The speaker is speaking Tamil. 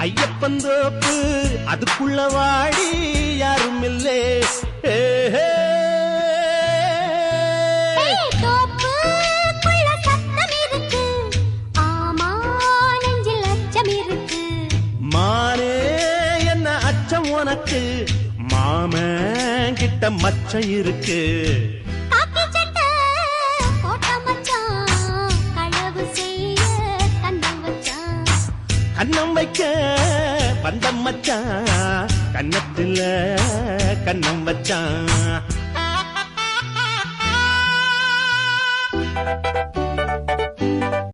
ஐயப்பன் தோப்பு அதுக்குள்ள வாடி யாரும் இல்லே. தோப்புக்குள்ள சத்தம் இருக்கு, ஆமா நெஞ்சில் அச்சம் இருக்கு. மானே என்ன அச்சம் உனக்கு, மாமன் கிட்ட மச்சம் இருக்கு. காக்கி சட்டை போட்ட மச்சான், களவு செய்ய கண்ணம் வச்சான். கண்ணம் வைக்க வந்த மச்சான், கண்ணத்துல கண்ணம் வச்சான்.